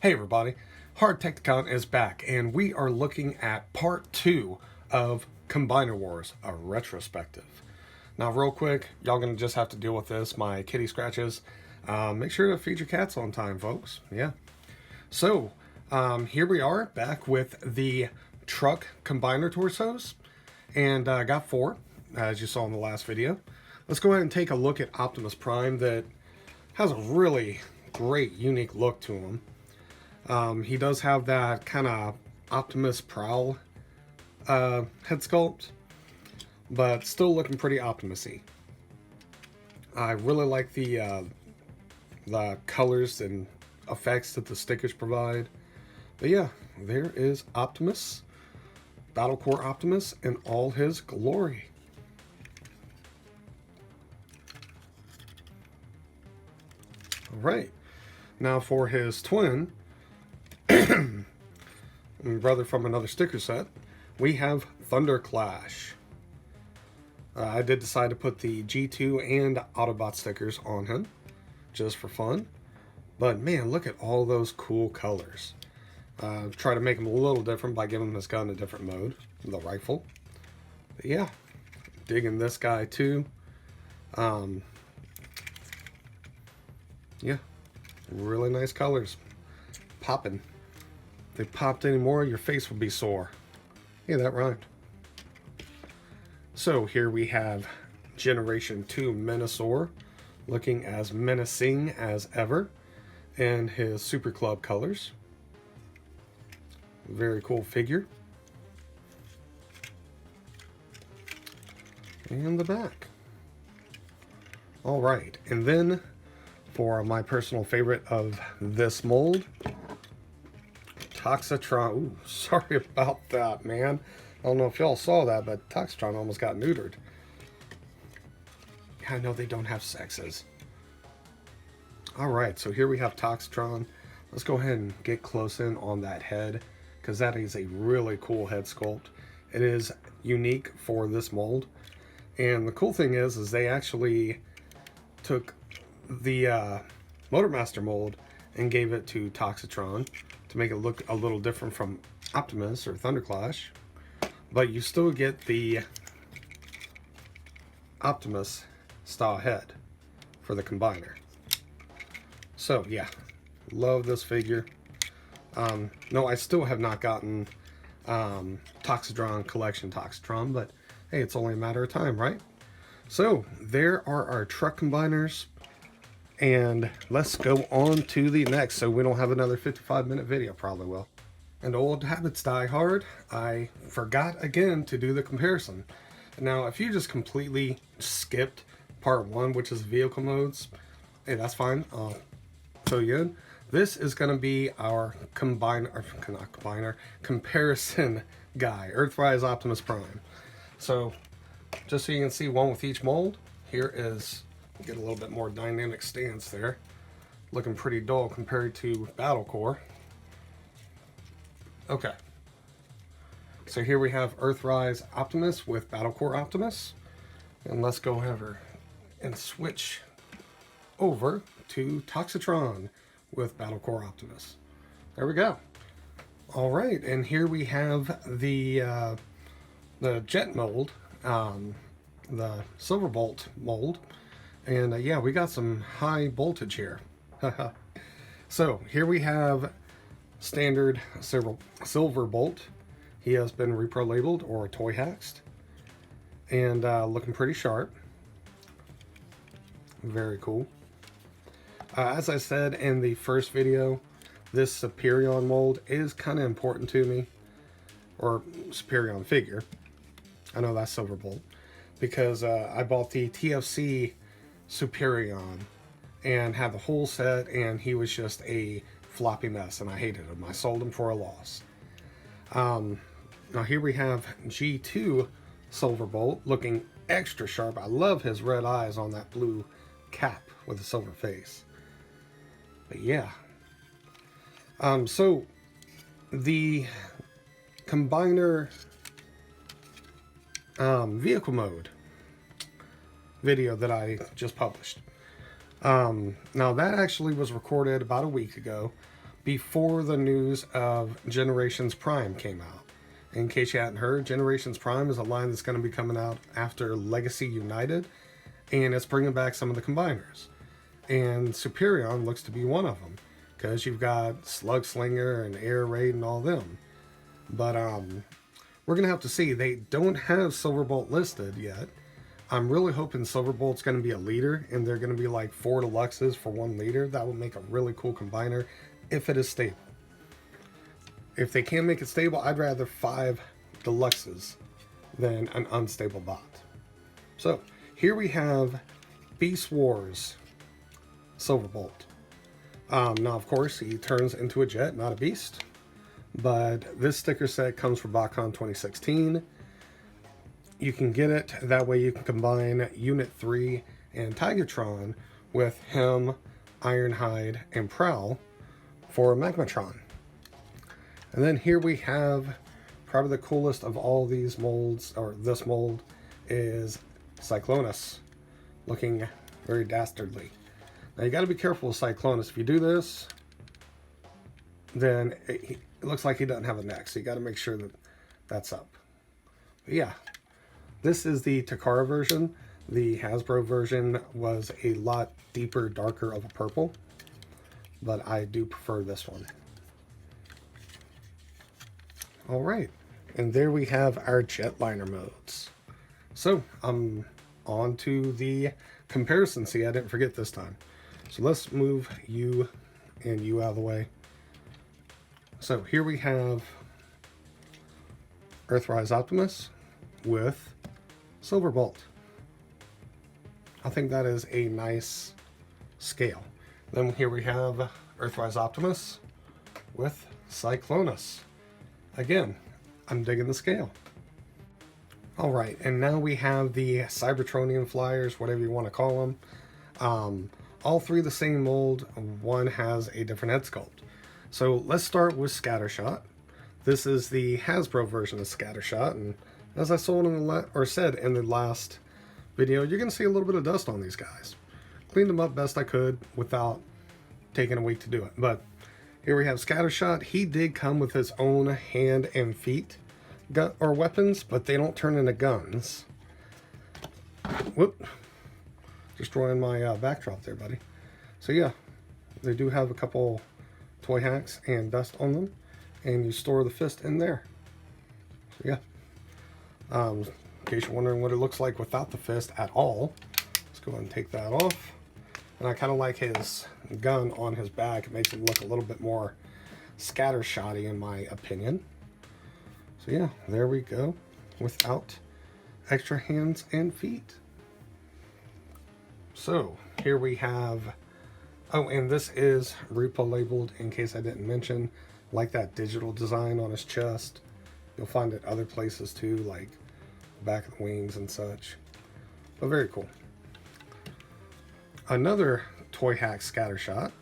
Hey everybody, Hard Tecticon is back, and we are looking at part 2 of Combiner Wars, a retrospective. Now, real quick, y'all gonna just have to deal with this, my kitty scratches. Make sure to feed your cats on time, folks. Yeah. So, here we are, back with the truck combiner torsos, and I got 4, as you saw in the last video. Let's go ahead and take a look at Optimus Prime that has a really great, unique look to him. He does have that kind of Optimus Prowl head sculpt, but still looking pretty Optimus-y. I really like the colors and effects that the stickers provide. But yeah, there is Optimus, Battle Core Optimus, in all his glory. Alright, now for his twin, brother from another sticker set, we have Thunder Clash. I did decide to put the G2 and Autobot stickers on him, just for fun. But man, look at all those cool colors. Try to make him a little different by giving him his gun a different mode, the rifle. But yeah, digging this guy too. Yeah, really nice colors. Popping. If they popped anymore, your face would be sore. Yeah, that rhymed. So here we have Generation 2 Menasor, looking as menacing as ever, and his Super Club colors. Very cool figure. And the back. Alright, and then for my personal favorite of this mold, Toxitron. Ooh, sorry about that, man. I don't know if y'all saw that, but Toxitron almost got neutered. I know they don't have sexes. Alright, so here we have Toxitron. Let's go ahead and get close in on that head, because that is a really cool head sculpt. It is unique for this mold. And the cool thing is they actually took the Motormaster mold and gave it to Toxitron to make it look a little different from Optimus or Thunderclash, but you still get the Optimus style head for the combiner. So yeah, love this figure. No, I still have not gotten Toxitron Collection Toxitron, but hey, it's only a matter of time, right? So there are our truck combiners. And let's go on to the next, so we don't have another 55-minute video. Probably will. And old habits die hard. I forgot again to do the comparison. Now, if you just completely skipped part 1, which is vehicle modes, hey, that's fine. I'll fill you in. This is going to be our comparison guy, Earthrise Optimus Prime. So, just so you can see one with each mold, here is... Get a little bit more dynamic stance there. Looking pretty dull compared to Battle Core. Okay. So here we have Earthrise Optimus with Battle Core Optimus. And let's go over and switch over to Toxitron with Battle Core Optimus. There we go. Alright, and here we have the jet mold, the Silverbolt mold. And yeah, we got some high voltage here. So here we have standard Silverbolt. He has been repro labeled or toy haxed, and looking pretty sharp. Very cool. As I said in the first video, this Superion mold is kind of important to me, or Superion figure. I know that's Silverbolt, because I bought the TFC Superion and had the whole set, and he was just a floppy mess, and I hated him. I sold him for a loss. Now here we have G2 Silverbolt, looking extra sharp. I love his red eyes on that blue cap with a silver face. But yeah. So the combiner vehicle mode video that I just published. Now that actually was recorded about a week ago, before the news of Generations Prime came out. In case you hadn't heard, Generations Prime is a line that's going to be coming out after Legacy United, and it's bringing back some of the combiners. And Superion looks to be one of them, because you've got Slug Slinger and Air Raid and all them. But we're going to have to see. They don't have Silverbolt listed yet. I'm really hoping Silverbolt's going to be a leader, and they're going to be like 4 deluxes for 1 leader. That would make a really cool combiner if it is stable. If they can make it stable, I'd rather 5 deluxes than an unstable bot. So here we have Beast Wars Silverbolt. Now, of course, he turns into a jet, not a beast. But this sticker set comes from BotCon 2016. You can get it. That way you can combine Unit 3 and Tigatron with him, Ironhide, and Prowl for Magmatron. And then here we have probably the coolest of all these molds, or this mold, is Cyclonus, looking very dastardly. Now you got to be careful with Cyclonus. If you do this, then it looks like he doesn't have a neck, so you got to make sure that that's up. But yeah, this is the Takara version. The Hasbro version was a lot deeper, darker of a purple, but I do prefer this one. All right, and there we have our jetliner modes. So I'm on to the comparison. See, I didn't forget this time. So let's move you and you out of the way. So here we have Earthrise Optimus with Silverbolt. I think that is a nice scale. Then here we have Earthrise Optimus with Cyclonus. Again, I'm digging the scale. All right, and now we have the Cybertronian flyers, whatever you want to call them. All 3 the same mold. One has a different head sculpt. So let's start with Scattershot. This is the Hasbro version of Scattershot, and as I said in the last video, you're going to see a little bit of dust on these guys. Cleaned them up best I could without taking a week to do it. But here we have Scattershot. He did come with his own hand and feet weapons, but they don't turn into guns. Whoop. Destroying my backdrop there, buddy. So yeah, they do have a couple toy hacks and dust on them, and you store the fist in there. So yeah, in case you're wondering what it looks like without the fist at all, let's go ahead and take that off. And I kind of like his gun on his back. It makes him look a little bit more scattershotty in my opinion. So yeah, there we go, without extra hands and feet. So here we have, oh, and this is repo labeled in case I didn't mention, like that digital design on his chest. You'll find it other places too, like back of the wings and such. But very cool. Another toy hack Scattershot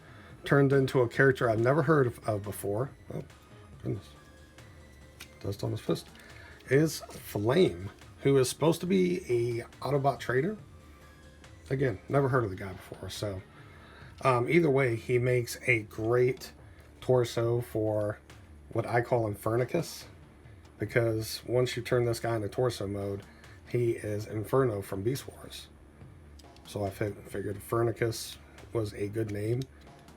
turned into a character I've never heard of before. Oh, goodness. Dust on his fist. Is Flame, who is supposed to be a Autobot trader. Again, never heard of the guy before. So either way, he makes a great torso for what I call Infernicus, because once you turn this guy into torso mode, he is Inferno from Beast Wars. So I figured Infernicus was a good name,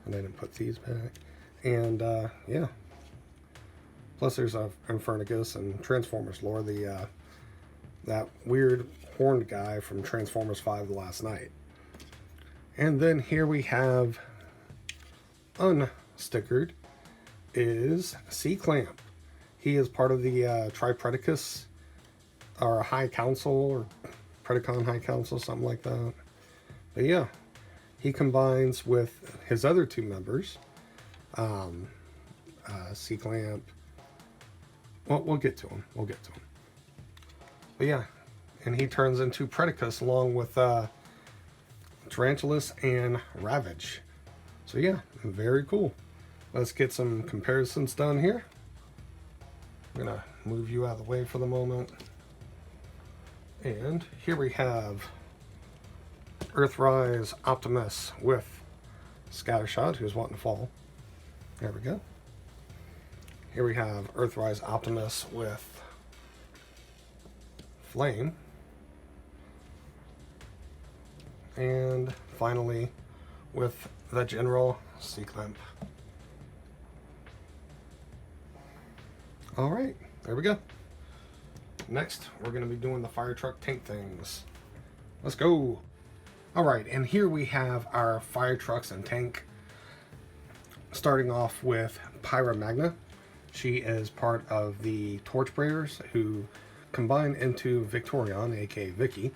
and I didn't put these back. And yeah, plus there's Infernicus and Transformers lore, that weird horned guy from Transformers 5 The Last Night. And then here we have unstickered is C-Clamp. He is part of the Tripredacus, or High Council, or Predacon High Council, something like that. But yeah, he combines with his other 2 members, C-Clamp. Well, we'll get to him. We'll get to him. But yeah, and he turns into Predacus along with Tarantulas and Ravage. So yeah, very cool. Let's get some comparisons done here. I'm gonna move you out of the way for the moment. And here we have Earthrise Optimus with Scattershot, who's wanting to fall. There we go. Here we have Earthrise Optimus with Flame. And finally, with the General C-Clamp. Alright, there we go. Next, we're going to be doing the fire truck tank things. Let's go! Alright, and here we have our fire trucks and tank. Starting off with Pyra Magna. She is part of the Torchbearers who combine into Victorion, aka Vicky.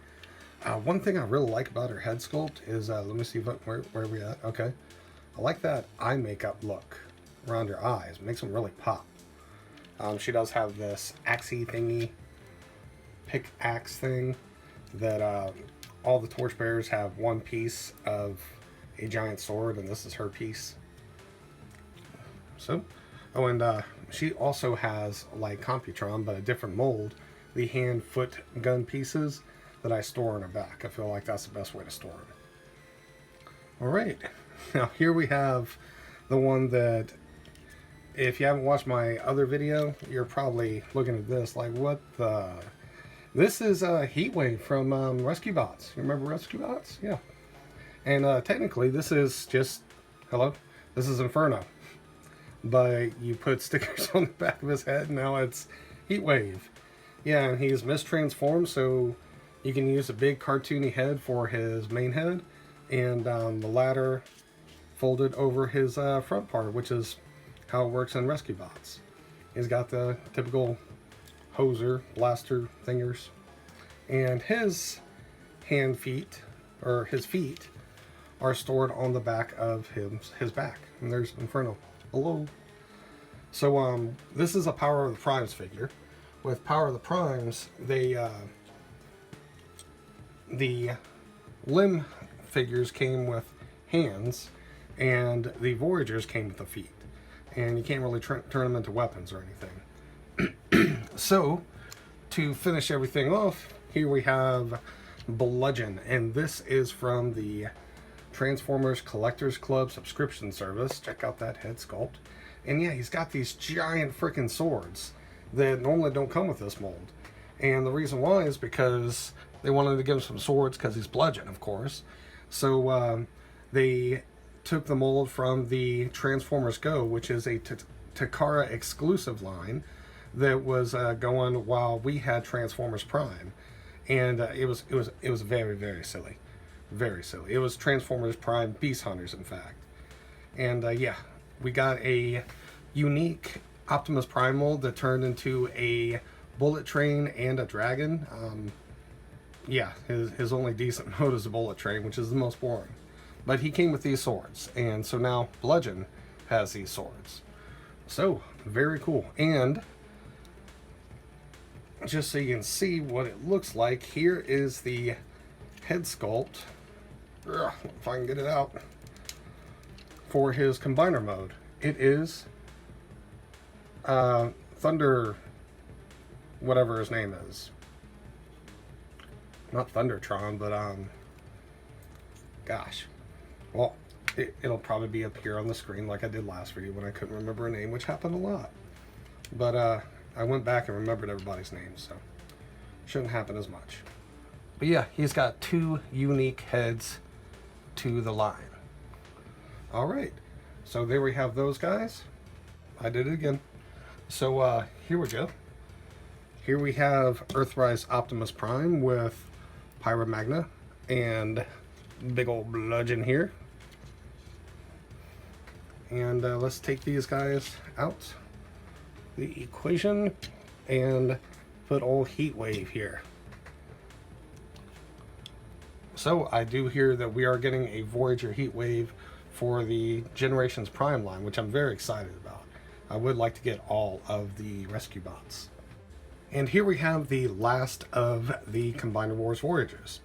One thing I really like about her head sculpt is, let me see where are we at. Okay. I like that eye makeup look around her eyes. Makes them really pop. She does have this axey thingy, pickaxe thing, that all the Torchbearers have one piece of a giant sword, and this is her piece. So, oh, and she also has, like Computron, but a different mold, the hand, foot, gun pieces that I store in her back. I feel like that's the best way to store them. Alright, now here we have the one that, if you haven't watched my other video, you're probably looking at this like, what the... This is Heatwave from Rescue Bots. You remember Rescue Bots? Yeah. And technically this is just, hello? This is Inferno. But you put stickers on the back of his head, and now it's Heatwave. Yeah, and he's mistransformed, so you can use a big cartoony head for his main head, and the ladder folded over his front part, which is how it works in Rescue Bots. He's got the typical hoser, blaster fingers, and his feet are stored on the back of his back. And there's Inferno. Hello. So this is a Power of the Primes figure. With Power of the Primes, they the limb figures came with hands, and the Voyagers came with the feet. And you can't really turn them into weapons or anything. So, to finish everything off, here we have Bludgeon, and this is from the Transformers Collectors Club subscription service. Check out that head sculpt. And yeah, he's got these giant freaking swords that normally don't come with this mold. And the reason why is because they wanted to give him some swords because he's Bludgeon, of course. So they took the mold from the Transformers Go, which is a Takara exclusive line that was going while we had Transformers Prime. And it was very, very silly. Very silly. It was Transformers Prime Beast Hunters, in fact. And yeah, we got a unique Optimus Prime mold that turned into a bullet train and a dragon. Yeah, his only decent mode is a bullet train, which is the most boring. But he came with these swords, and so now Bludgeon has these swords. So, very cool. And just so you can see what it looks like, here is the head sculpt. Ugh, if I can get it out, for his combiner mode. It is Thunder, whatever his name is. Not Thundertron, but gosh. Well, it'll probably be up here on the screen like I did last video when I couldn't remember a name, which happened a lot. But I went back and remembered everybody's names, so shouldn't happen as much. But yeah, he's got two unique heads to the line. Alright, so there we have those guys. I did it again. So here we go. Here we have Earthrise Optimus Prime with Pyra Magna and big old Bludgeon here. And let's take these guys out the equation and put old Heatwave here. So I do hear that we are getting a Voyager Heatwave for the Generations Prime line, which I'm very excited about. I would like to get all of the Rescue Bots. And here we have the last of the Combiner Wars Voyagers.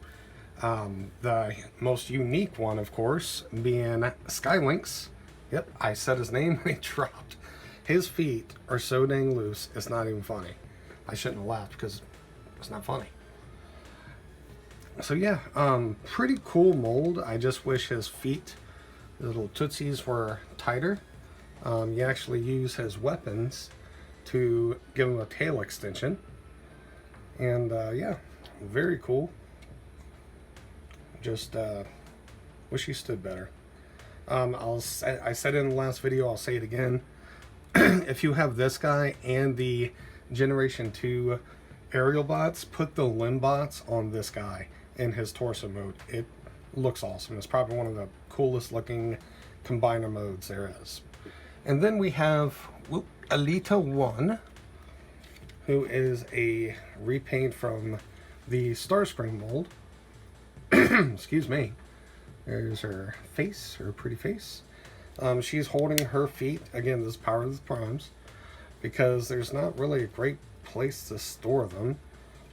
The most unique one, of course, being Skylynx. Yep, I said his name and he dropped. His feet are so dang loose, it's not even funny. I shouldn't have laughed because it's not funny. So yeah, pretty cool mold. I just wish his feet, the little tootsies, were tighter. You actually use his weapons to give him a tail extension. And yeah, very cool. Just wish he stood better. I said it in the last video, I'll say it again. If you have this guy and the Generation 2 aerial bots, put the limb bots on this guy in his torso mode. It looks awesome. It's probably one of the coolest looking combiner modes there is. And then we have Alita 1, who is a repaint from the Starspring mold. Excuse me. There's her face, her pretty face. She's holding her feet. Again, this is Power of the Primes, because there's not really a great place to store them.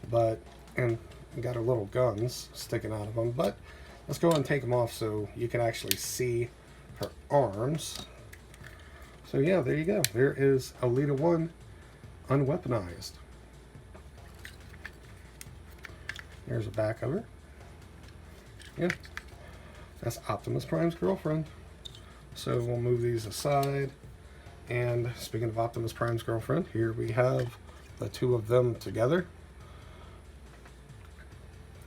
But, and got her little guns sticking out of them. But let's go ahead and take them off so you can actually see her arms. So yeah, there you go. There is Alita 1 unweaponized. There's a back of her. Yeah, that's Optimus Prime's girlfriend. So we'll move these aside. And speaking of Optimus Prime's girlfriend, here we have the two of them together.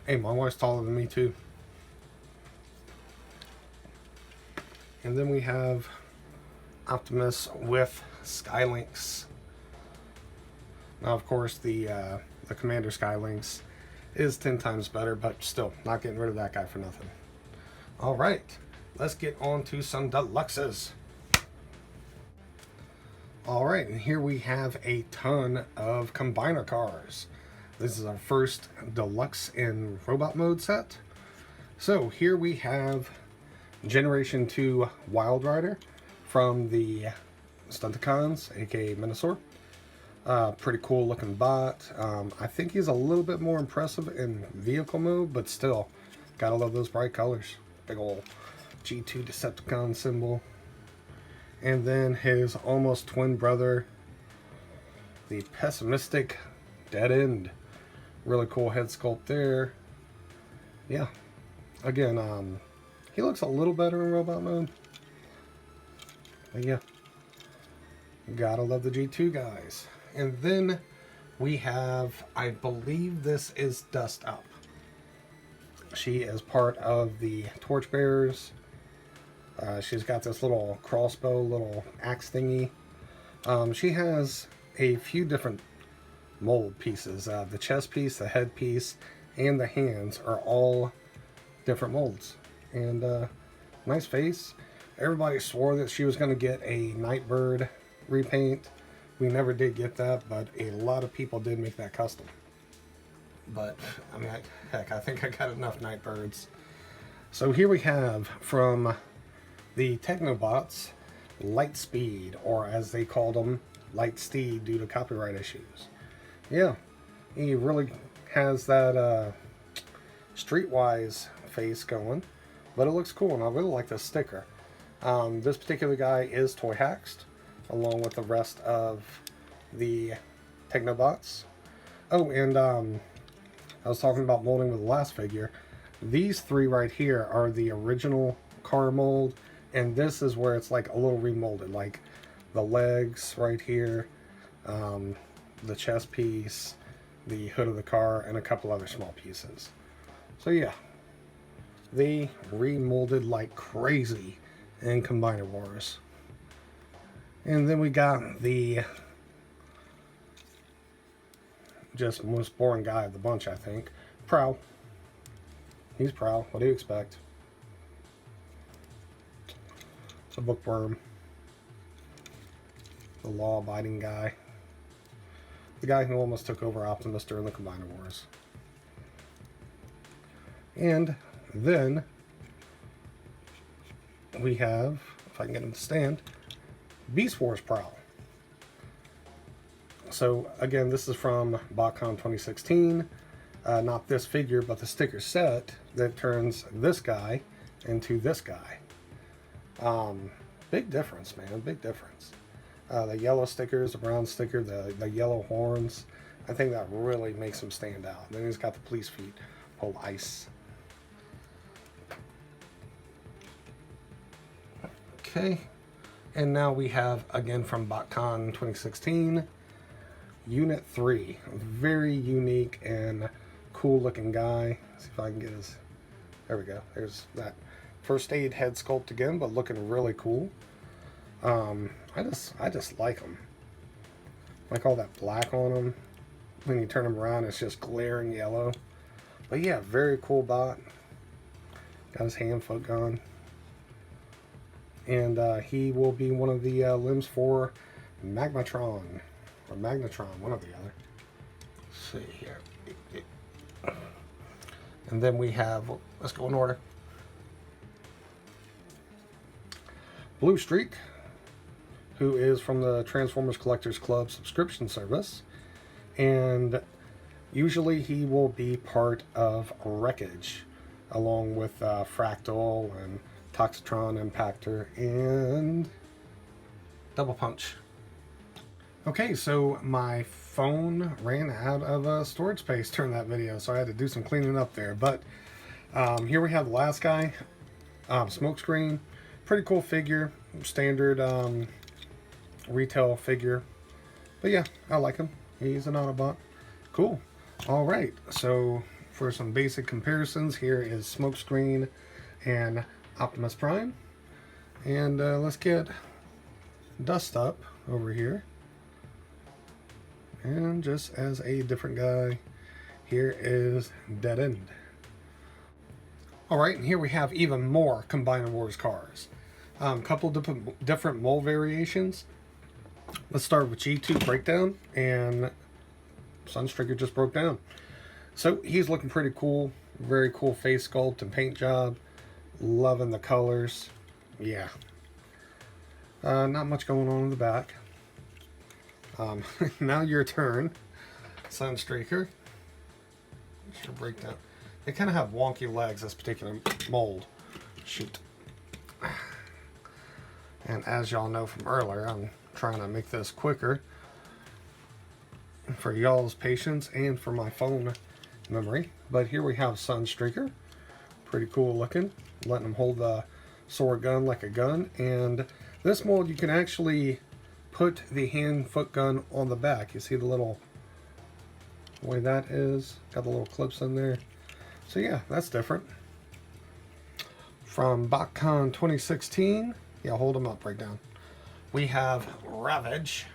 Hey, my wife's taller than me too. And then we have Optimus with Skylinks. Now, of course, the Commander Skylinks is 10 times better, but still, not getting rid of that guy for nothing. All right, let's get on to some deluxes. All right, and here we have a ton of combiner cars. This is our first deluxe in robot mode set. So here we have Generation 2 Wild Rider from the Stunticons, aka Minosaur. Pretty cool looking bot. I think he's a little bit more impressive in vehicle mode, but still, gotta love those bright colors. Big old G2 Decepticon symbol. And then his almost twin brother, the Pessimistic Dead End. Really cool head sculpt there. Yeah. Again, he looks a little better in robot mode. But yeah. Gotta love the G2 guys. And then we have, I believe this is Dust Up. She is part of the Torchbearers. She's got this little crossbow, little axe thingy. She has a few different mold pieces. The chest piece, the head piece, and the hands are all different molds. And nice face. Everybody swore that she was going to get a Nightbird repaint. We never did get that, but a lot of people did make that custom. But, I mean, heck, I think I got enough Nightbirds. So here we have from the Technobots, Lightspeed, or as they called them, Lightsteed, due to copyright issues. Yeah, he really has that Streetwise face going, but it looks cool, and I really like this sticker. This particular guy is toy haxed, along with the rest of the Technobots. Oh, and I was talking about molding with the last figure. These three right here are the original car mold, and this is where it's like a little remolded, like the legs right here, the chest piece, the hood of the car, and a couple other small pieces. So yeah, they remolded like crazy in Combiner Wars. And then we got the just most boring guy of the bunch, I think. Prowl. He's Prowl. What do you expect? The bookworm. The law-abiding guy. The guy who almost took over Optimus during the Combiner Wars. And then we have, if I can get him to stand, Beast Wars Prowl. So again, this is from BotCon 2016. Not this figure, but the sticker set that turns this guy into this guy. Big difference, man. Big difference. The yellow stickers, the brown sticker, the yellow horns. I think that really makes him stand out. Then he's got the police feet, pull ice. Okay. And now we have, again from BotCon 2016, Unit 3. Very unique and cool looking guy. Let's see if I can get his... There we go. There's that first aid head sculpt again, but looking really cool. I just like him. Like all that black on him. When you turn him around, it's just glaring yellow. But yeah, very cool bot. Got his hand foot gun. And he will be one of the limbs for Magmatron. Or Magnetron, one or the other. Let's see here. And then we have, let's go in order. Blue Streak, who is from the Transformers Collectors Club subscription service. And usually he will be part of Wreckage, along with Fractal and Toxitron, Impactor, and Double Punch. Okay, so my phone ran out of storage space during that video, so I had to do some cleaning up there. But here we have the last guy, Smokescreen. Pretty cool figure, standard retail figure. But yeah, I like him. He's an Autobot. Cool. All right, so for some basic comparisons, here is Smokescreen and Optimus Prime. And let's get Dust Up over here. And just as a different guy, here is Dead End. Alright, and here we have even more Combiner Wars cars. Couple different mold variations. Let's start with G2 Breakdown, and Sunstreaker just broke down. So he's looking pretty cool. Very cool face sculpt and paint job. Loving the colors. Yeah. Not much going on in the back. Now your turn, Sunstreaker. Should break down. They kind of have wonky legs, this particular mold. Shoot. And as y'all know from earlier, I'm trying to make this quicker for y'all's patience and for my phone memory. But here we have Sunstreaker. Pretty cool looking. Letting him hold the sword gun like a gun. And this mold, you can actually put the hand foot gun on the back. You see the little way that is? Got the little clips in there. So yeah, that's different. From BotCon 2016, yeah, hold them up, breakdown. We have Ravage.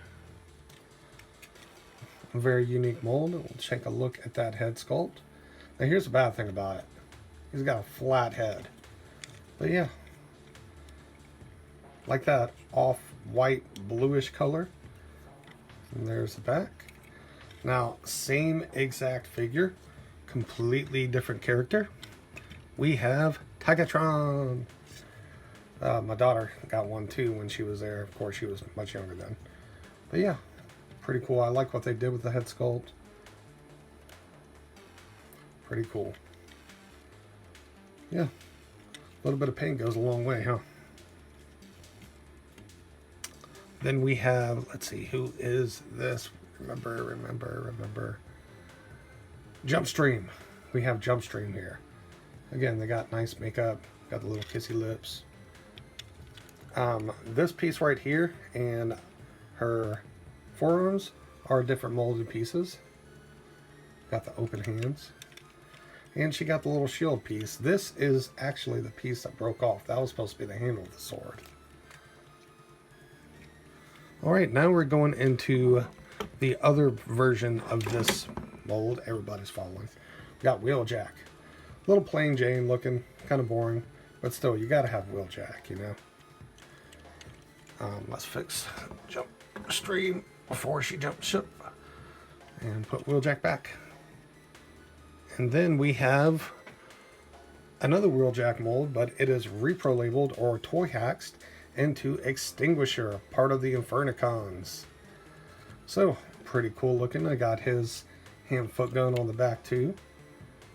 A very unique mold. We'll take a look at that head sculpt. Now here's the bad thing about it. He's got a flat head. But yeah, like that off-white bluish color. And there's the back. Now, same exact figure, completely different character. We have Tigatron. My daughter got one too when she was there. Of course, she was much younger then. But yeah, pretty cool. I like what they did with the head sculpt. Pretty cool. Yeah, a little bit of paint goes a long way, huh? Then we have, let's see, who is this? Remember. Jumpstream. We have Jumpstream here. Again, they got nice makeup, got the little kissy lips. This piece right here and her forearms are different molded pieces. Got the open hands. And she got the little shield piece. This is actually the piece that broke off. That was supposed to be the handle of the sword. Alright, now we're going into the other version of this mold everybody's following. We got Wheeljack. A little plain Jane looking, kind of boring, but still, you gotta have Wheeljack, you know. Let's fix Jump Stream before she jumps ship and put Wheeljack back. And then we have another Wheeljack mold, but it is repro labeled or toy haxed into Extinguisher, part of the Infernicons. So, pretty cool looking. I got his hand foot gun on the back too.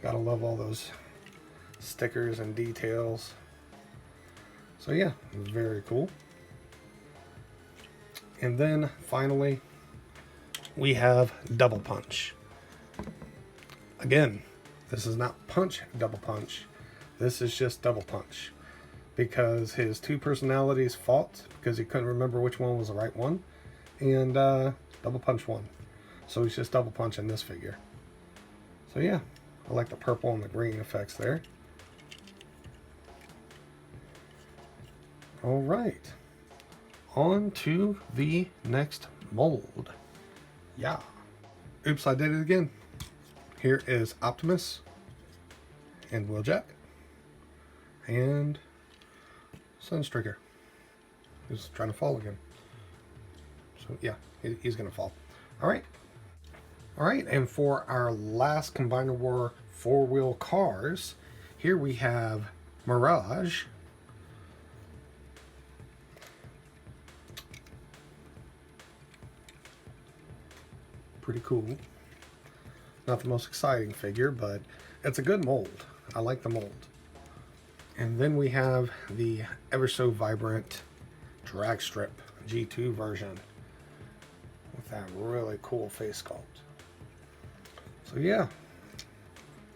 Gotta love all those stickers and details. So yeah, very cool. And then finally, we have Double Punch. Again, this is not Punch Double Punch. This is just Double Punch. because his two personalities fought because he couldn't remember which one was the right one, and double punch one. So he's just double punching this figure. So yeah, I like the purple and the green effects there. All right, on to the next mold. Yeah. Oops, I did it again. Here is Optimus and Wheeljack and Sunstreaker, who's trying to fall again. So yeah, he's gonna fall. All right. All right, and for our last Combiner War four-wheel cars, here we have Mirage, pretty cool. Not the most exciting figure, but it's a good mold. I like the mold. And then we have the ever so vibrant drag strip G2 version with that really cool face sculpt. So yeah,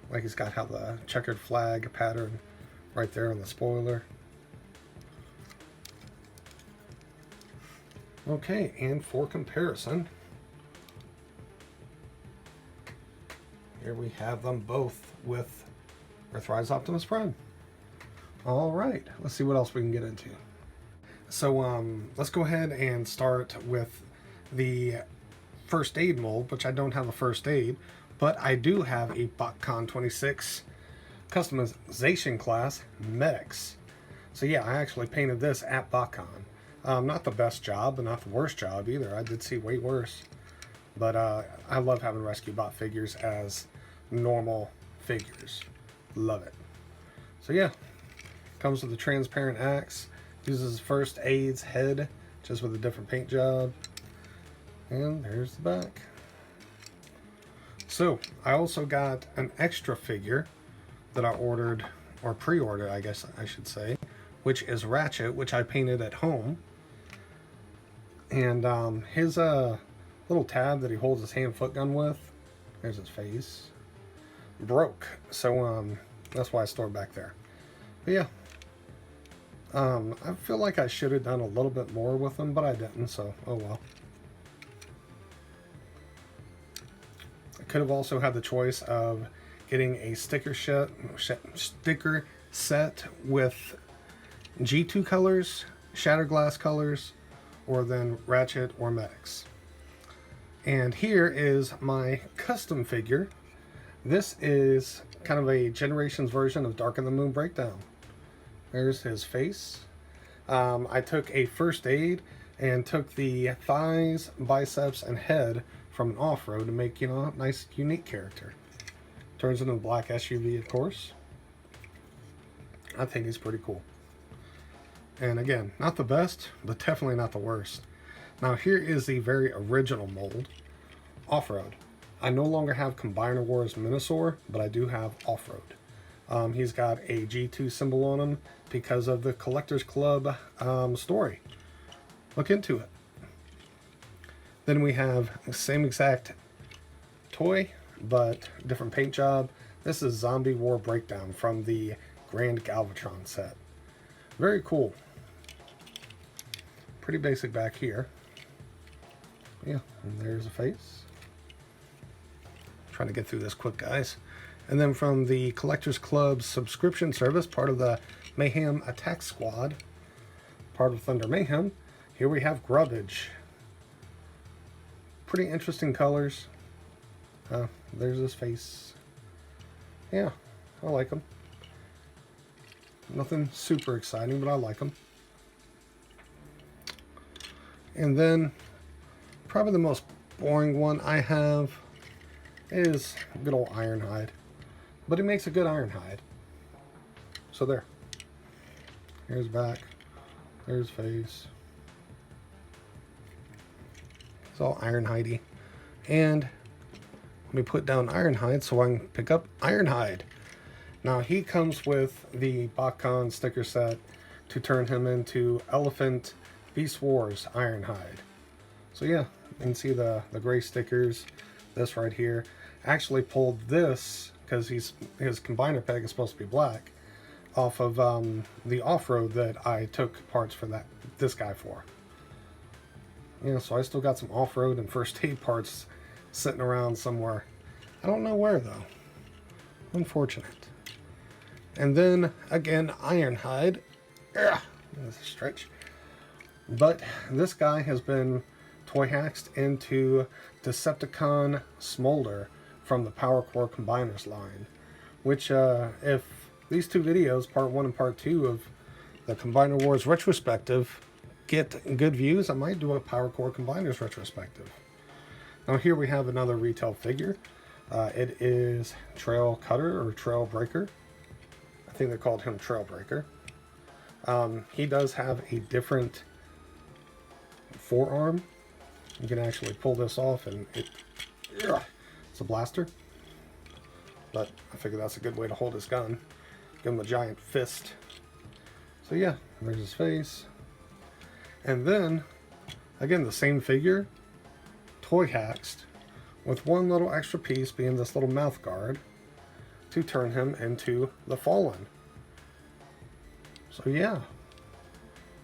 like he's got how the checkered flag pattern right there on the spoiler. Okay, and for comparison, here we have them both with Earthrise Optimus Prime. All right, let's see what else we can get into. So let's go ahead and start with the first aid mold, which I don't have a first aid, but I do have a BotCon 26 customization class Medics. So yeah, I actually painted this at BotCon. Not the best job, but not the worst job either. I did see way worse. But I love having Rescue Bot figures as normal figures. Love it. So yeah, comes with a transparent axe. Uses first aid's head, just with a different paint job. And there's the back. So I also got an extra figure that I ordered, or pre-ordered I guess I should say, which is Ratchet, which I painted at home. And his little tab that he holds his hand-foot gun with, there's his face, broke. So that's why I stored back there. But yeah, I feel like I should have done a little bit more with them, but I didn't, so oh well. I could have also had the choice of getting a sticker set with G2 colors, Shatterglass colors, or then Ratchet or Medics. And here is my custom figure. This is kind of a Generations version of Dark in the Moon Breakdown. There's his face. I took a first aid and took the thighs, biceps, and head from an off-road to make, you know, a nice, unique character. Turns into a black SUV, of course. I think he's pretty cool. And again, not the best, but definitely not the worst. Now here is the very original mold, off-road. I no longer have Combiner Wars Minosaur, but I do have off-road. He's got a G2 symbol on him because of the Collectors Club story. Look into it. Then we have the same exact toy, but different paint job. This is Zombie War Breakdown from the Grand Galvatron set. Very cool. Pretty basic back here. Yeah, and there's a face. Trying to get through this quick, guys. And then from the Collectors Club subscription service, part of the Mayhem Attack Squad, part of Thunder Mayhem, here we have Grubbage. Pretty interesting colors. There's his face. Yeah, I like him. Nothing super exciting, but I like him. And then, probably the most boring one I have is good old Ironhide. But he makes a good Ironhide. So there. Here's back. There's face. It's all Ironhide-y. And let me put down Ironhide so I can pick up Ironhide. Now he comes with the BotCon sticker set to turn him into Elephant Beast Wars Ironhide. So yeah, you can see the gray stickers. This right here. Actually pulled this because his combiner peg is supposed to be black. off of the off-road that I took parts for this guy for. Yeah, so I still got some off-road and first aid parts sitting around somewhere. I don't know where though. Unfortunate. And then again, Ironhide. That's a stretch. But this guy has been toy hacked into Decepticon Smolder from the Power Core Combiners line. Which, if these two videos, part 1 and part 2 of the Combiner Wars retrospective, get good views, I might do a Power Core Combiners retrospective. Now here we have another retail figure. It is Trail Cutter or Trail Breaker. I think they called him Trail Breaker. He does have a different forearm. You can actually pull this off and it's a blaster. But I figure that's a good way to hold his gun. Give him a giant fist. So yeah, there's his face. And then, again, the same figure, toy hacked, with one little extra piece being this little mouth guard to turn him into the Fallen. So yeah,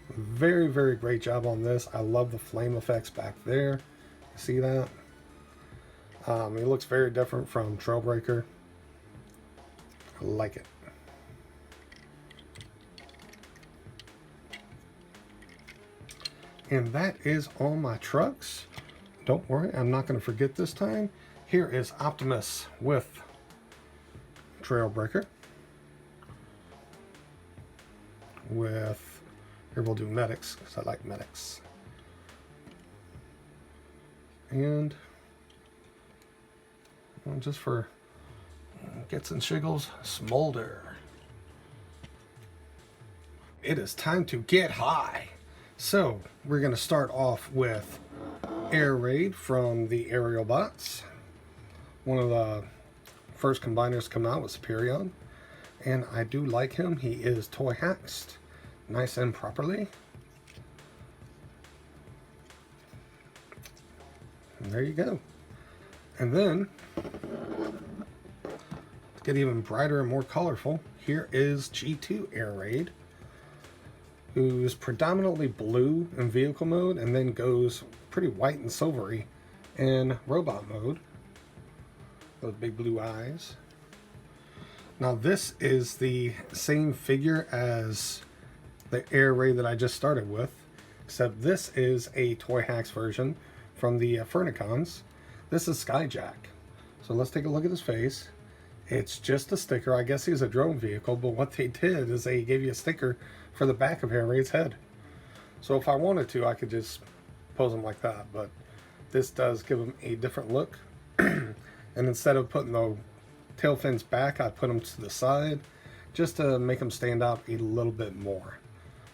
very, very great job on this. I love the flame effects back there. See that? He looks very different from Trailbreaker. I like it. And that is all my trucks. Don't worry, I'm not going to forget this time. Here is Optimus with Trailbreaker. With, here we'll do Medics, because I like Medics. And, well, just for gets and shiggles, Smolder. It is time to get high. So, we're going to start off with Air Raid from the Aerial Bots. One of the first combiners to come out was Superion. And I do like him. He is toy hacked, nice and properly. And there you go. And then, to get even brighter and more colorful, here is G2 Air Raid, who's predominantly blue in vehicle mode and then goes pretty white and silvery in robot mode. Those big blue eyes. Now this is the same figure as the Air Raid that I just started with, except this is a Toy Hacks version from the Furnicons. This is Skyjack. So let's take a look at his face. It's just a sticker. I guess he's a drone vehicle, but what they did is they gave you a sticker for the back of Air Raid's head. So if I wanted to, I could just pose him like that, but this does give him a different look. And instead of putting the tail fins back, I put them to the side just to make them stand out a little bit more.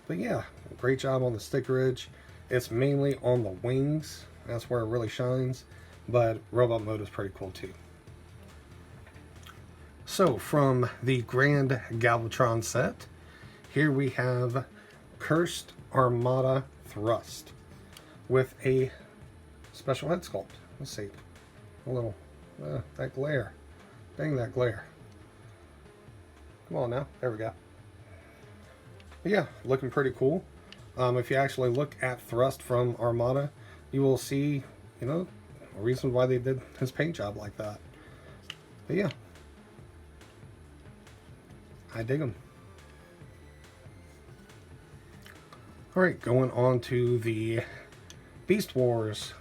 But yeah, great job on the stickerage. It's mainly on the wings. That's where it really shines, but robot mode is pretty cool too. So from the Grand Galvatron set, here we have Cursed Armada Thrust with a special head sculpt. Let's see, a little, that glare, dang that glare. Come on now, there we go. But yeah, looking pretty cool. If you actually look at Thrust from Armada, you will see, you know, a reason why they did his paint job like that. But yeah, I dig them. Alright, going on to the Beast Wars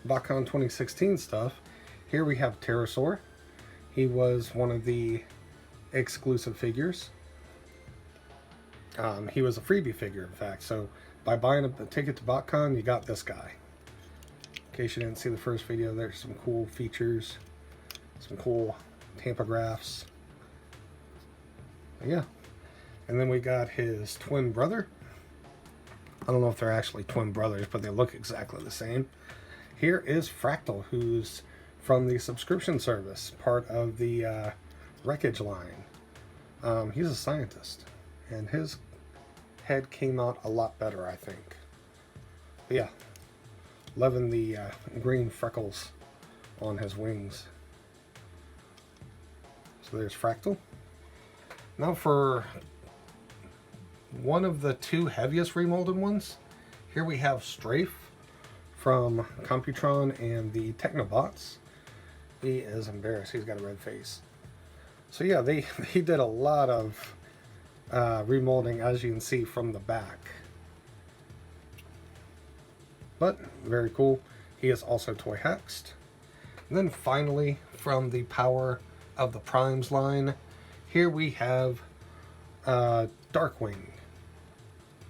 BotCon 2016 stuff. Here we have Pterosaur. He was one of the exclusive figures. He was a freebie figure, in fact. So by buying a ticket to BotCon, you got this guy. In case you didn't see the first video, there's some cool features, some cool tampagraphs. Yeah. And then we got his twin brother. I don't know if they're actually twin brothers, but they look exactly the same. Here is Fractal, who's from the subscription service, part of the Wreckage line. He's a scientist, and his head came out a lot better, I think. But yeah, loving the green freckles on his wings. So there's Fractal. Now for one of the two heaviest remolded ones. Here we have Strafe from Computron and the Technobots. He is embarrassed. He's got a red face. So yeah, they did a lot of remolding, as you can see from the back. But very cool. He is also toy hexed. And then finally, from the Power of the Primes line, here we have Darkwing.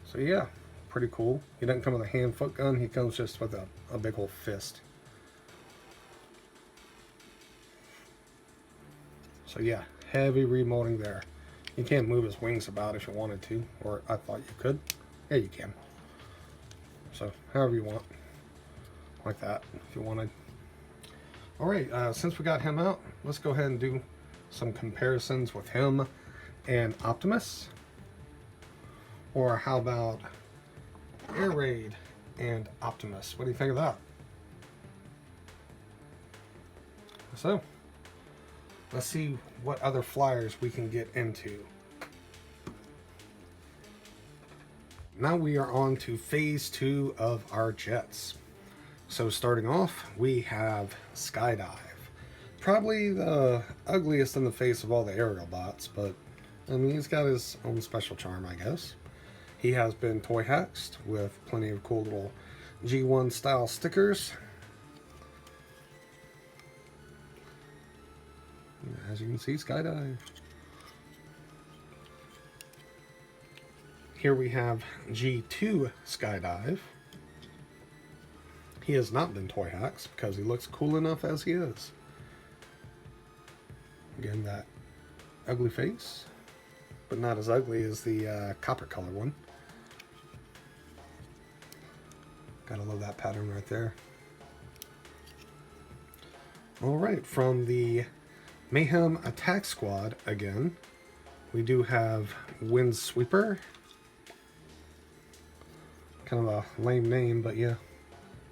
So yeah, pretty cool. He doesn't come with a hand-foot gun. He comes just with a big old fist. So yeah, heavy remolding there. You can't move his wings about if you wanted to, or I thought you could. Yeah, you can. So however you want, like that, if you wanted. All right, since we got him out, let's go ahead and do some comparisons with him and Optimus. Or how about Air Raid and Optimus? What do you think of that? So, let's see what other flyers we can get into. Now we are on to phase 2 of our jets. So starting off, we have Skydive. Probably the ugliest in the face of all the aerial bots, but I mean, he's got his own special charm, I guess. He has been toy hexed with plenty of cool little G1 style stickers. As you can see, Skydive. Here we have G2 Skydive. He has not been toy hexed because he looks cool enough as he is. Again, that ugly face, but not as ugly as the copper color one. Gotta love that pattern right there. Alright, from the Mayhem Attack Squad again, we do have Windsweeper. Kind of a lame name, but yeah.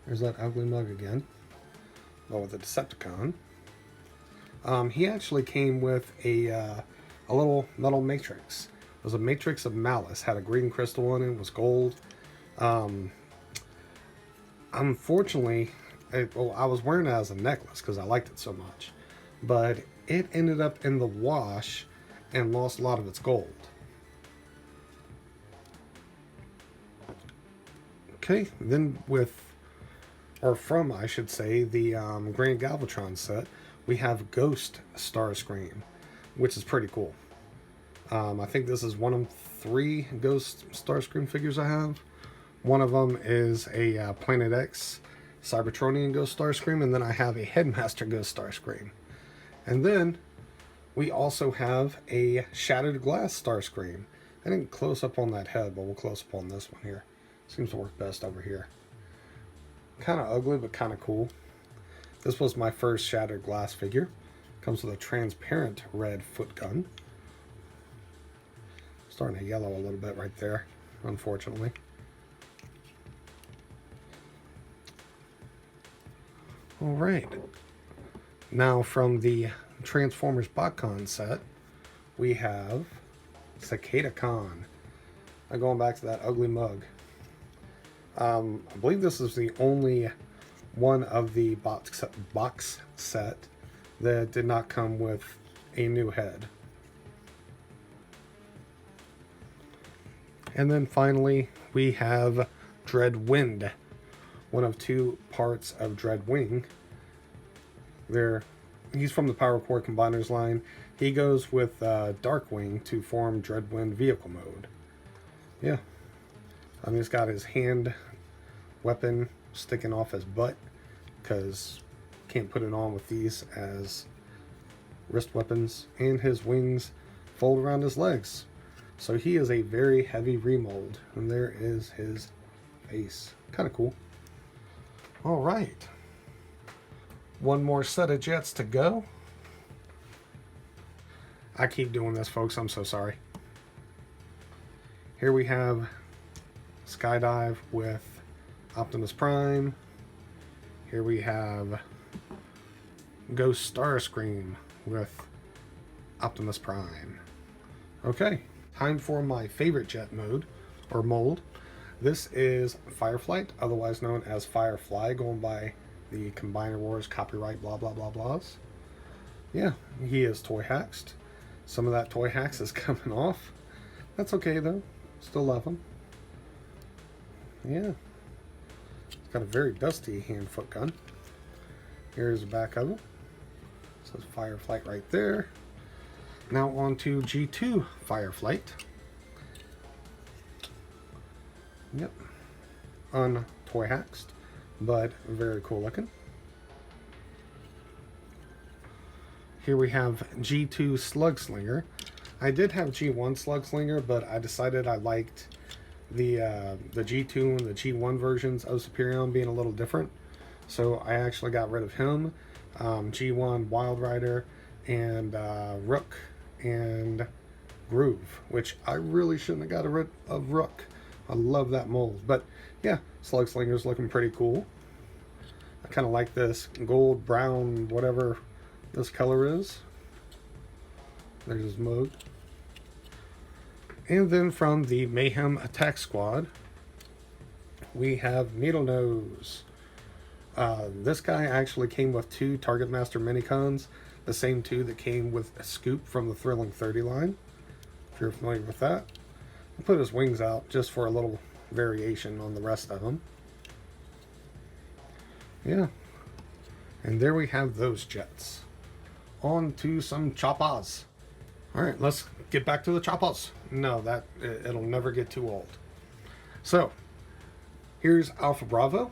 There's that ugly mug again. But with a Decepticon. He actually came with a little metal matrix. It was a matrix of malice. Had a green crystal in it. Was gold. Unfortunately, I was wearing it as a necklace because I liked it so much. But it ended up in the wash and lost a lot of its gold. Okay, then from I should say, the Grand Galvatron set, we have Ghost Starscream, which is pretty cool. I think this is one of 3 Ghost Starscream figures I have. One of them is a Planet X Cybertronian Ghost Starscream, and then I have a Headmaster Ghost Starscream. And then we also have a Shattered Glass Starscream. I didn't close up on that head, but we'll close up on this one here. Seems to work best over here. Kind of ugly, but kind of cool. This was my first Shattered Glass figure. Comes with a transparent red foot gun. Starting to yellow a little bit right there, unfortunately. Alright. Now from the Transformers BotCon set, we have Cicada Con. Now going back to that ugly mug. I believe this is the only one of the box set that did not come with a new head. And then finally, we have Dreadwind, one of 2 parts of Dreadwing. He's from the Power Core Combiners line. He goes with Darkwing to form Dreadwind vehicle mode. Yeah. He's got his hand weapon sticking off his butt because can't put it on with these as wrist weapons, and his wings fold around his legs. So he is a very heavy remold, and there is his face. Kind of cool. All right. One more set of jets to go. I keep doing this, folks. I'm so sorry. Here we have Skydive with Optimus Prime. Here we have Ghost Starscream with Optimus Prime. Okay, Time for my favorite jet mode, or mold. This is Fireflight, otherwise known as Firefly, going by the Combiner Wars copyright blah blah blah blahs. Yeah, he is toy haxed. Some of that toy hacks is coming off. That's okay though. Still love him. Yeah. It's got a very dusty hand-foot gun. Here's the back of it. It says Fireflight right there. Now on to G2 Fireflight. Yep. Untoy haxed, but very cool looking. Here we have G2 Slugslinger. I did have G1 Slugslinger, but I decided I liked the G2 and the G1 versions of Superion being a little different. So I actually got rid of him, G1 Wild Rider, and Rook and Groove, which I really shouldn't have got rid of Rook. I love that mold. But yeah, Slugslinger's looking pretty cool. I kind of like this gold, brown, whatever this color is. There's his mode. And then from the Mayhem Attack Squad, we have Needle Nose. This guy actually came with 2 Target Master Minicons, the same 2 that came with a Scoop from the Thrilling 30 line, if you're familiar with that. I'll put his wings out just for a little variation on the rest of them. Yeah. And there we have those jets. On to some choppas. Alright, let's get back to the choppas. No, it'll never get too old. So, here's Alpha Bravo.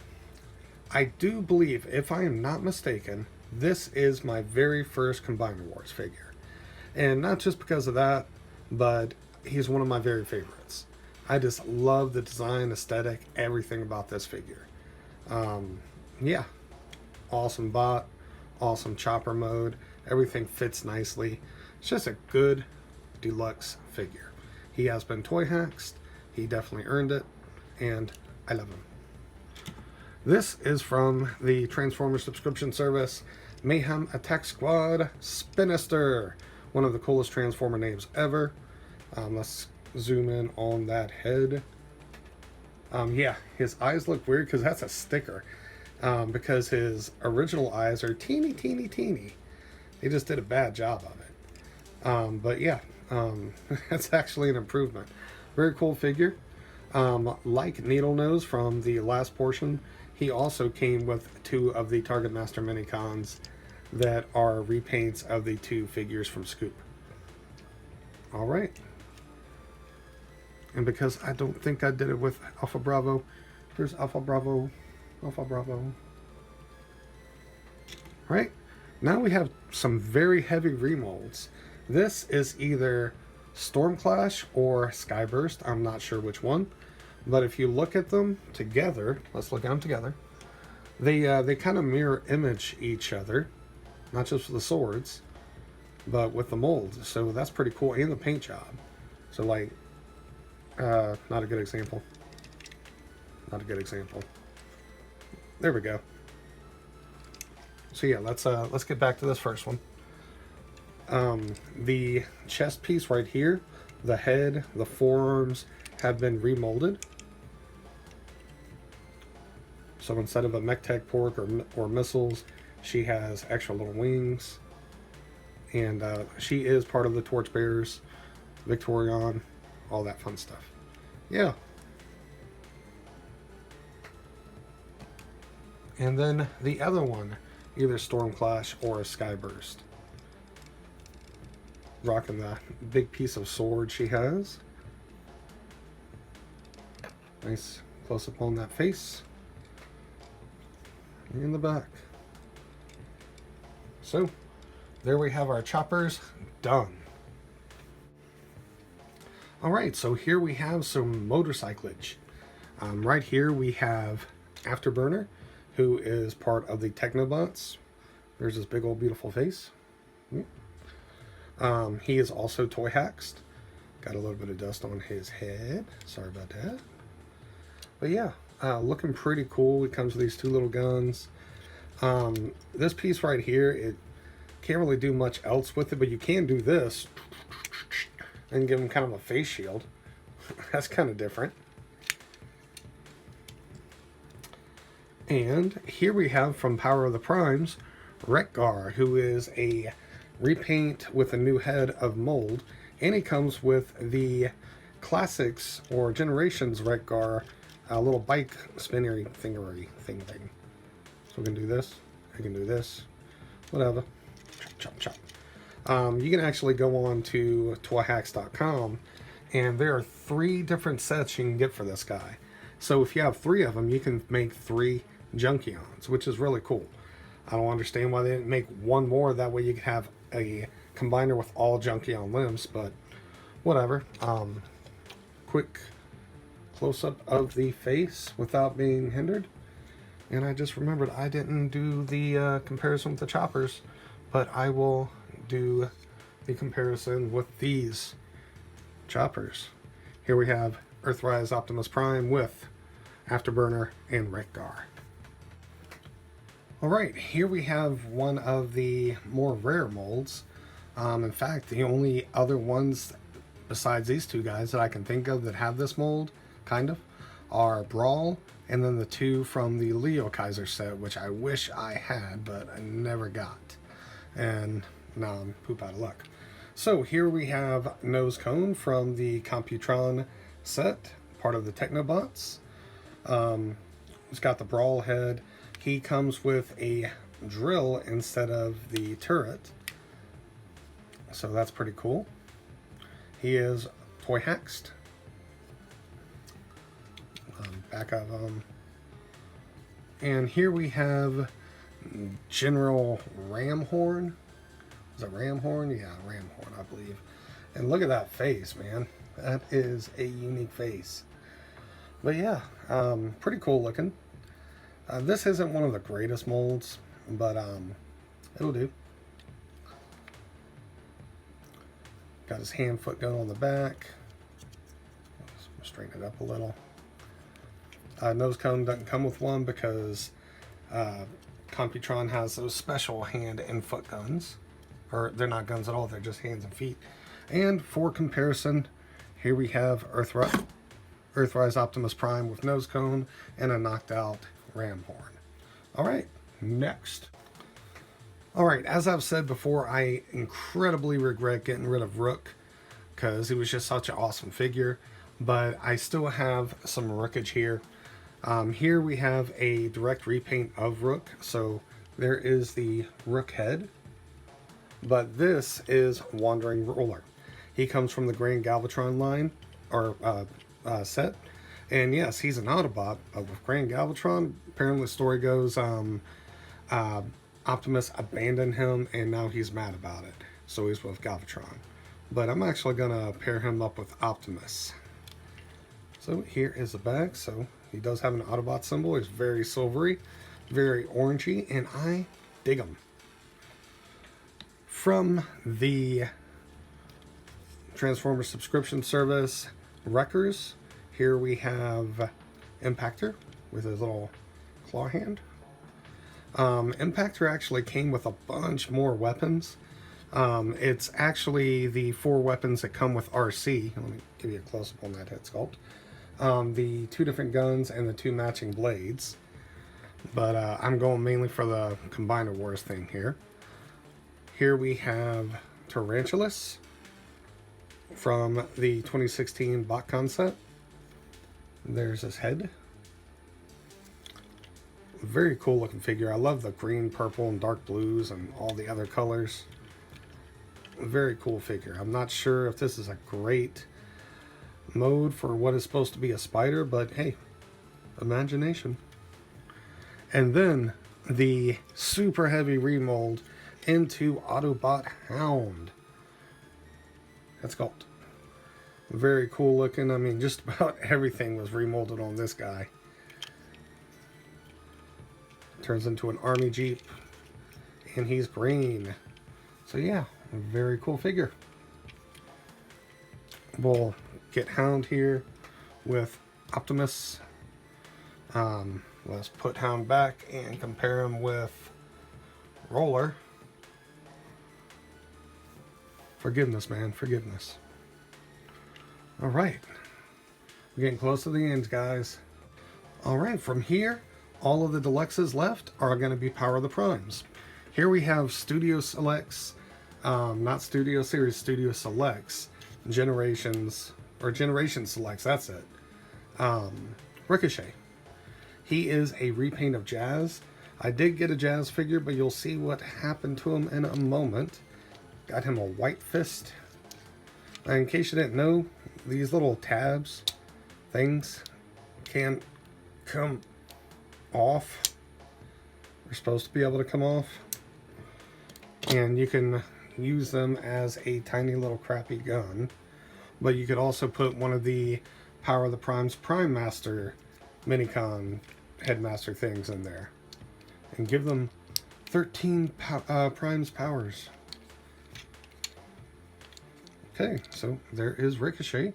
I do believe, if I am not mistaken, this is my very first Combiner Wars figure. And not just because of that, but he's one of my very favorites. I just love the design, aesthetic, everything about this figure. Yeah, awesome bot, awesome chopper mode, everything fits nicely. It's just a good deluxe figure. He has been toy haxed, he definitely earned it, and I love him. This is from the Transformers subscription service, Mayhem Attack Squad Spinister. One of the coolest Transformer names ever. Let's zoom in on that head. Yeah, his eyes look weird because that's a sticker. Because his original eyes are teeny, teeny, teeny. They just did a bad job of it. But yeah, that's actually an improvement. Very cool figure. Like Needle Nose from the last portion, he also came with 2 of the Target Master Minicons that are repaints of the 2 figures from Scoop. Alright. And because I don't think I did it with Alpha Bravo, here's Alpha Bravo. Alpha Bravo. Alright. Now we have some very heavy remolds. This is either Stormclash or Skyburst. I'm not sure which one. But if you look at them together, let's look at them together. They kind of mirror image each other. Not just with the swords, but with the molds. So that's pretty cool. And the paint job. So like, not a good example. Not a good example. There we go. So yeah, let's get back to this first one. The chest piece right here, the head, the forearms have been remolded. So instead of a MechTech pork or missiles, she has extra little wings. And she is part of the Torchbearers, Victorion, all that fun stuff. Yeah. And then the other one, either Stormclash or a Skyburst. Rocking the big piece of sword she has. Nice close up on that face. In the back. So, there we have our choppers done. Alright, so here we have some motorcyclage. Right here we have Afterburner, who is part of the Technobots. There's this big old beautiful face. He is also toy haxed. Got a little bit of dust on his head. Sorry about that. But yeah, looking pretty cool. It comes with these 2 little guns. This piece right here, it can't really do much else with it, but you can do this. and give him kind of a face shield. That's kind of different. And here we have from Power of the Primes, Wreck-Gar, who is a repaint with a new head of mold, and he comes with the Classics or Generations Wreck-Gar, a little bike spinnery thingery thing. So we can do this, I can do this, whatever. Chop, chop, chop. You can actually go on to toyhacks.com, and there are 3 different sets you can get for this guy. So if you have 3 of them, you can make 3 Junkions, which is really cool. I don't understand why they didn't make 1 more. That way you could have a combiner with all Junkion limbs, but whatever. Quick close-up of the face without being hindered. And I just remembered I didn't do the comparison with the choppers, but I will do the comparison with these choppers. Here we have Earthrise Optimus Prime with Afterburner and Wreck-Gar. Alright, here we have one of the more rare molds. In fact, the only other ones besides these 2 guys that I can think of that have this mold, kind of, are Brawl, and then the 2 from the Leo Kaiser set, which I wish I had, but I never got. And now I'm poop out of luck. So here we have Nose Cone from the Computron set, part of the Technobots. It's got the Brawl head. He comes with a drill instead of the turret, so that's pretty cool. He is toy haxed. Back of him. And here we have General Ramhorn. Is it Ramhorn? Yeah, Ramhorn, I believe. And look at that face, man. That is a unique face. But yeah, pretty cool looking. This isn't one of the greatest molds, but it'll do. Got his hand foot gun on the back. Let's straighten it up a little. Nose Cone doesn't come with one because Computron has those special hand and foot guns. Or they're not guns at all, they're just hands and feet. And for comparison, here we have Earthrise Optimus Prime with Nose Cone and a knocked out Ramhorn. Alright, next. Alright, as I've said before, I incredibly regret getting rid of Rook because he was just such an awesome figure, but I still have some Rookage here. Here we have a direct repaint of Rook, so there is the Rook head, but this is Wandering Roller. He comes from the Grand Galvatron line, or set. And yes, he's an Autobot, but with Grand Galvatron, apparently the story goes, Optimus abandoned him, and now he's mad about it. So he's with Galvatron. But I'm actually going to pair him up with Optimus. So here is the back. So he does have an Autobot symbol. He's very silvery, very orangey, and I dig him. From the Transformers subscription service, Wreckers, here we have Impactor with his little claw hand. Impactor actually came with a bunch more weapons. It's actually the 4 weapons that come with RC. Let me give you a close-up on that head sculpt. The 2 different guns and the 2 matching blades. But I'm going mainly for the Combiner Wars thing here. Here we have Tarantulas from the 2016 BotCon set. There's his head. Very cool looking figure. I love the green, purple, and dark blues and all the other colors. Very cool figure. I'm not sure if this is a great mode for what is supposed to be a spider, but hey, imagination. And then the super heavy remold into Autobot Hound. That's sculpt. Very cool looking. I mean, just about everything was remolded on this guy. Turns into an army jeep, and he's green. So yeah, a very cool figure. We'll get Hound here with Optimus. Let's put Hound back and compare him with Roller. Forgiveness, man, forgiveness. All right, we're getting close to the end, guys. All right, from here, all of the deluxes left are going to be Power of the Primes. Here we have Studio Selects, not Studio Series, Studio Selects, Generations, or Generation Selects, that's it. Ricochet. He is a repaint of Jazz. I did get a Jazz figure, but you'll see what happened to him in a moment. Got him a White Fist. And in case you didn't know, these little tabs, things, can come off. They're supposed to be able to come off. And you can use them as a tiny little crappy gun. But you could also put one of the Power of the Primes Prime Master Minicon Headmaster things in there. And give them 13 Primes powers. Okay, so there is Ricochet.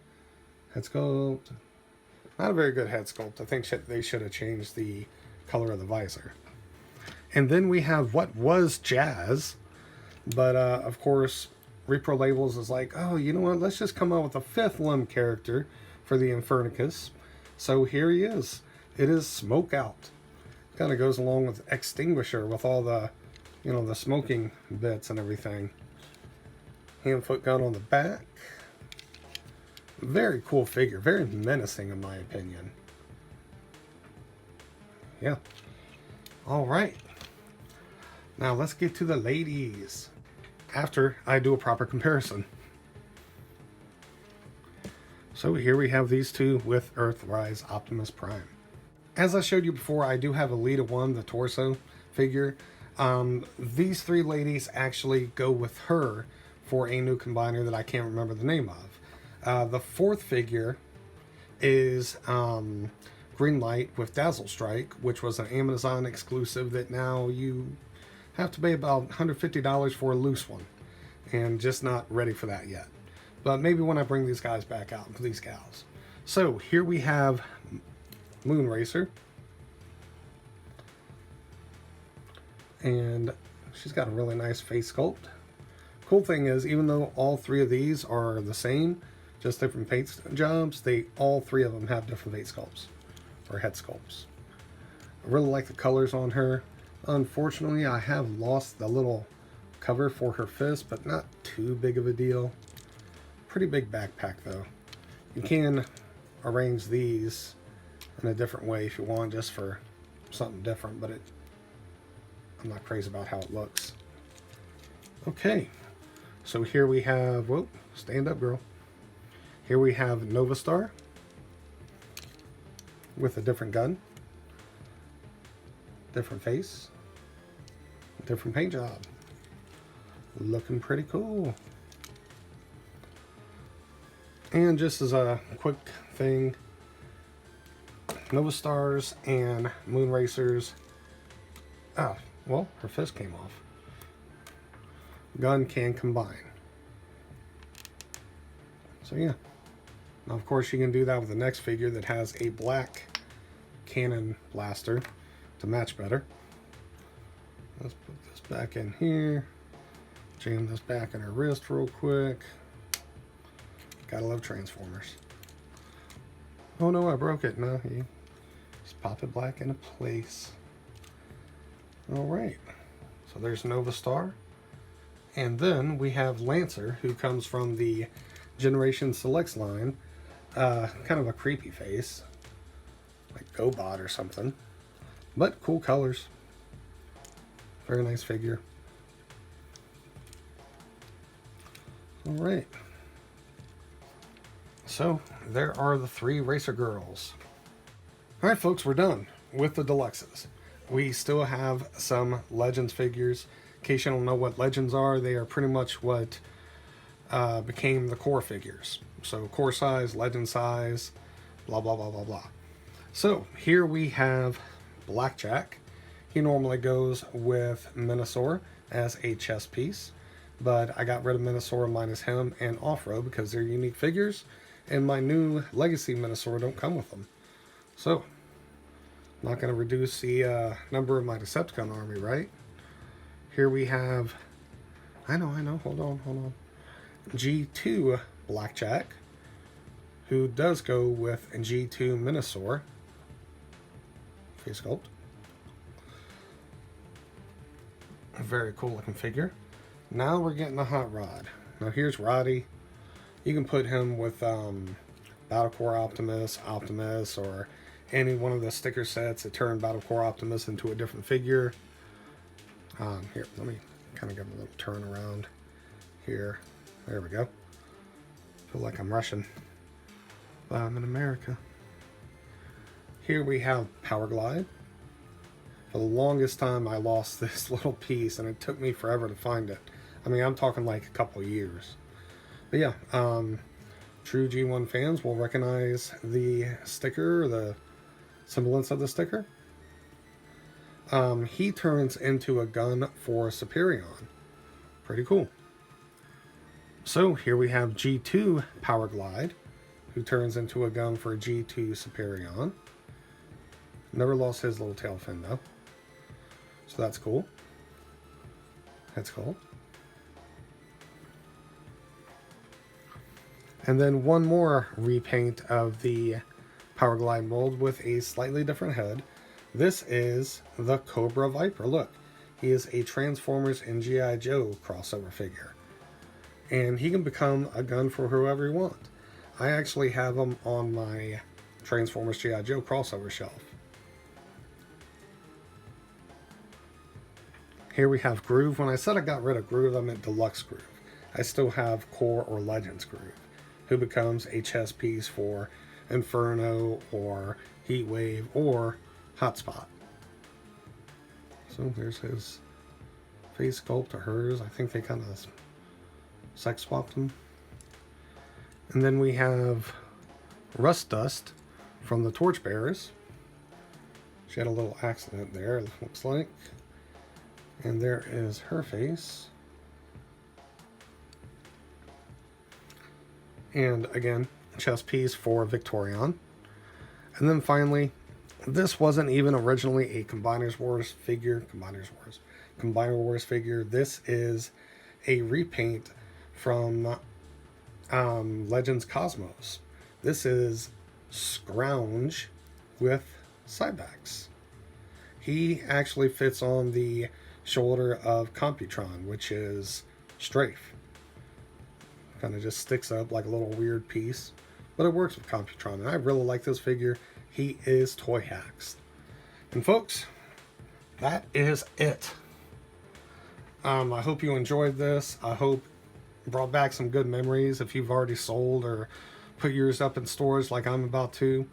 Head sculpt. Not a very good head sculpt. I think they should have changed the color of the visor. And then we have what was Jazz. But, of course, Repro Labels is like, oh, you know what? Let's just come up with a 5th limb character for the Infernicus. So here he is. It is Smoke Out. Kind of goes along with Extinguisher with all the, you know, the smoking bits and everything. Hand-foot gun on the back. Very cool figure. Very menacing in my opinion. Yeah. All right. Now let's get to the ladies. After I do a proper comparison. So here we have these two with Earthrise Optimus Prime. As I showed you before, I do have a Lita 1, the torso figure. These 3 ladies actually go with her for a new combiner that I can't remember the name of. The 4th figure is Green Light with Dazzle Strike, which was an Amazon exclusive that now you have to pay about $150 for a loose one. And just not ready for that yet. But maybe when I bring these guys back out, these gals. So here we have Moonracer. And she's got a really nice face sculpt. Cool thing is, even though all 3 of these are the same, just different paint jobs, all 3 of them have different face sculpts. Or head sculpts. I really like the colors on her. Unfortunately, I have lost the little cover for her fist, but not too big of a deal. Pretty big backpack though. You can arrange these in a different way if you want, just for something different, but I'm not crazy about how it looks. Okay, so here we have, whoa, stand up girl. Here we have Nova Star with a different gun, different face, different paint job. Looking pretty cool. And just as a quick thing, Nova Stars and Moon Racers. Oh, well, her fist came off. Gun can combine. So yeah. Now of course you can do that with the next figure that has a black cannon blaster to match better. Let's put this back in here. Jam this back in her wrist real quick. Gotta love Transformers. Oh no, I broke it. No, you just pop it back into place. Alright. So there's Nova Star. And then we have Lancer, who comes from the Generation Selects line. Kind of a creepy face. Like GoBot or something. But cool colors. Very nice figure. Alright. So, there are the 3 Racer Girls. Alright folks, we're done with the deluxes. We still have some Legends figures. In case you don't know what Legends are, they are pretty much what became the core figures. So, core size, Legend size, blah blah blah blah blah. So, here we have Blackjack. He normally goes with Minosaur as a chess piece. But I got rid of Minosaur minus him and Off-Road because they're unique figures. And my new Legacy Minosaur don't come with them. So, I'm not going to reduce the number of my Decepticon army, right? Here we have... I know. Hold on. G2 Blackjack. who does go with G2 Minosaur face sculpt. A very cool looking figure. Now we're getting a hot rod. Now here's Roddy. You can put him with Battlecore Optimus, or any one of the sticker sets that turn Battlecore Optimus into a different figure. Here, let me kind of give him a little turn around here. There we go. Feel like I'm Russian, but I'm in America. Here we have Power Glide. For the longest time, I lost this little piece, and it took me forever to find it. I mean, I'm talking like a couple years. But yeah, true G1 fans will recognize the sticker, the semblance of the sticker. He turns into a gun for Superion. Pretty cool. So here we have G2 Power Glide, who turns into a gun for G2 Superion. Never lost his little tail fin though. So that's cool. That's cool. And then one more repaint of the Power Glide mold with a slightly different head. This is the Cobra Viper. Look, he is a Transformers and G.I. Joe crossover figure. And he can become a gun for whoever you want. I actually have him on my Transformers G.I. Joe crossover shelf. Here we have Groove. When I said I got rid of Groove, I meant Deluxe Groove. I still have Core or Legends Groove, who becomes a chess piece for Inferno or Heatwave or Hotspot. So there's his face sculpt or hers. I think they kind of sex swapped them. And then we have Rust Dust from the Torchbearers. She had a little accident there, it looks like. And there is her face. And again, chess piece for Victorion. And then finally, this wasn't even originally a Combiners Wars figure. Combiner Wars figure. This is a repaint from Legends Cosmos. This is Scrounge with sidebacks. He actually fits on the shoulder of Computron, which is Strafe. Kind of just sticks up like a little weird piece, but it works with Computron, and I really like this figure. He is toy hacks. And folks, that is it. I hope you enjoyed this. I hope it brought back some good memories if you've already sold or put yours up in stores like I'm about to.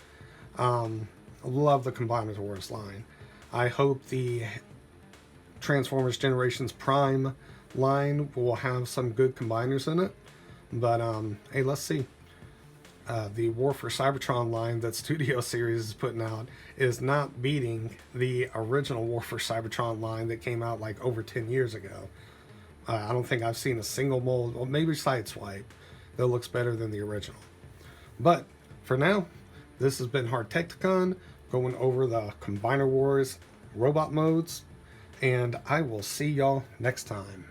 Love the Combiners Wars line. I hope the Transformers Generations Prime line will have some good combiners in it. But, hey, let's see. The War for Cybertron line that Studio Series is putting out is not beating the original War for Cybertron line that came out like over 10 years ago. I don't think I've seen a single mold, or maybe Sideswipe, that looks better than the original. But for now, this has been Hard Tecticon, going over the Combiner Wars robot modes, and I will see y'all next time.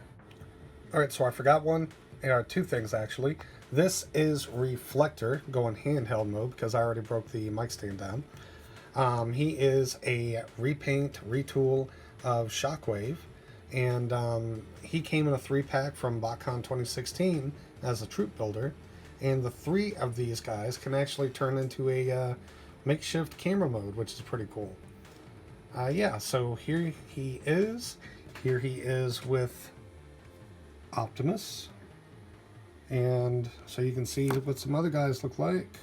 Alright, so I forgot one. There are two things actually. This is Reflector, going handheld mode because I already broke the mic stand down. He is a repaint, retool of Shockwave, and he came in a 3-pack from BotCon 2016 as a troop builder, and the 3 of these guys can actually turn into a makeshift camera mode, which is pretty cool. Yeah, so here he is. Here he is with Optimus. And so you can see what some other guys look like.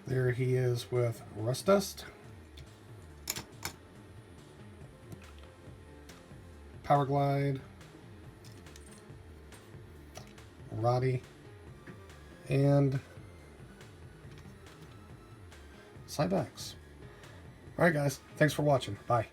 There he is with Rust Dust, Power Glide, Roddy, and Cybex. Alright guys, thanks for watching. Bye.